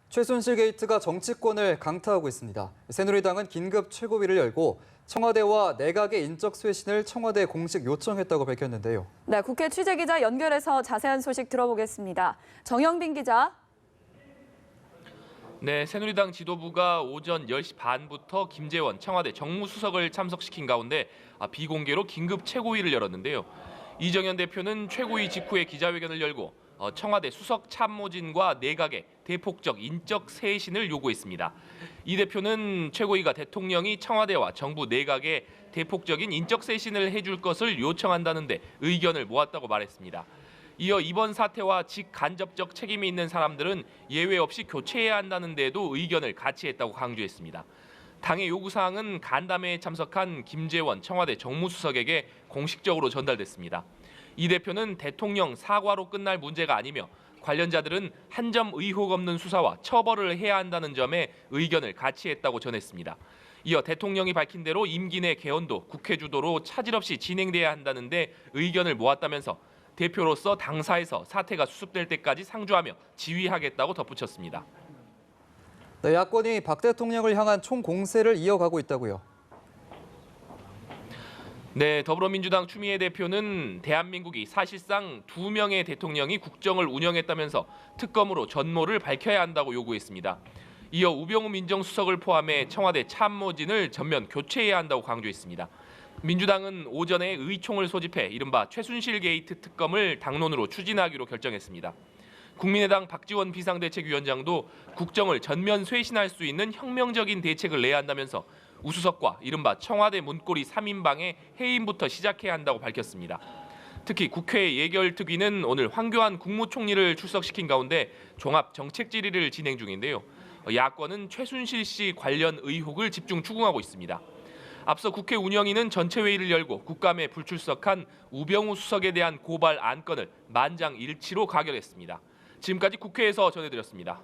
최순실 게이트가 정치권을 강타하고 있습니다. 새누리당은 긴급 최고위를 열고 청와대와 내각의 인적 쇄신을 청와대에 공식 요청했다고 밝혔는데요. 네, 국회 취재기자 연결해서 자세한 소식 들어보겠습니다. 정영빈 기자. 네, 새누리당 지도부가 오전 10시 반부터 김재원 청와대 정무수석을 참석시킨 가운데 비공개로 긴급 최고위를 열었는데요. 이정현 대표는 최고위 직후에 기자회견을 열고 청와대 수석 참모진과 내각의 대폭적 인적 쇄신을 요구했습니다. 이 대표는 최고위가 대통령이 청와대와 정부 내각에 대폭적인 인적 쇄신을 해줄 것을 요청한다는데 의견을 모았다고 말했습니다. 이어 이번 사태와 직간접적 책임이 있는 사람들은 예외 없이 교체해야 한다는 데에도 의견을 같이 했다고 강조했습니다. 당의 요구사항은 간담회에 참석한 김재원 청와대 정무수석에게 공식적으로 전달됐습니다. 이 대표는 대통령 사과로 끝날 문제가 아니며 관련자들은 한 점 의혹 없는 수사와 처벌을 해야 한다는 점에 의견을 같이 했다고 전했습니다. 이어 대통령이 밝힌 대로 임기 내 개헌도 국회 주도로 차질 없이 진행돼야 한다는데 의견을 모았다면서 대표로서 당사에서 사태가 수습될 때까지 상주하며 지휘하겠다고 덧붙였습니다. 네, 야권이 박 대통령을 향한 총공세를 이어가고 있다고요. 네, 더불어민주당 추미애 대표는 대한민국이 사실상 2명의 대통령이 국정을 운영했다면서 특검으로 전모를 밝혀야 한다고 요구했습니다. 이어 우병우 민정수석을 포함해 청와대 참모진을 전면 교체해야 한다고 강조했습니다. 민주당은 오전에 의총을 소집해 이른바 최순실 게이트 특검을 당론으로 추진하기로 결정했습니다. 국민의당 박지원 비상대책위원장도 국정을 전면 쇄신할 수 있는 혁명적인 대책을 내야 한다면서 우수석과 이른바 청와대 문고리 3인방의 해임부터 시작해야 한다고 밝혔습니다. 특히 국회 예결특위는 오늘 황교안 국무총리를 출석시킨 가운데 종합정책질의를 진행 중인데요. 야권은 최순실 씨 관련 의혹을 집중 추궁하고 있습니다. 앞서 국회 운영위는 전체 회의를 열고 국감에 불출석한 우병우 수석에 대한 고발 안건을 만장일치로 가결했습니다. 지금까지 국회에서 전해드렸습니다.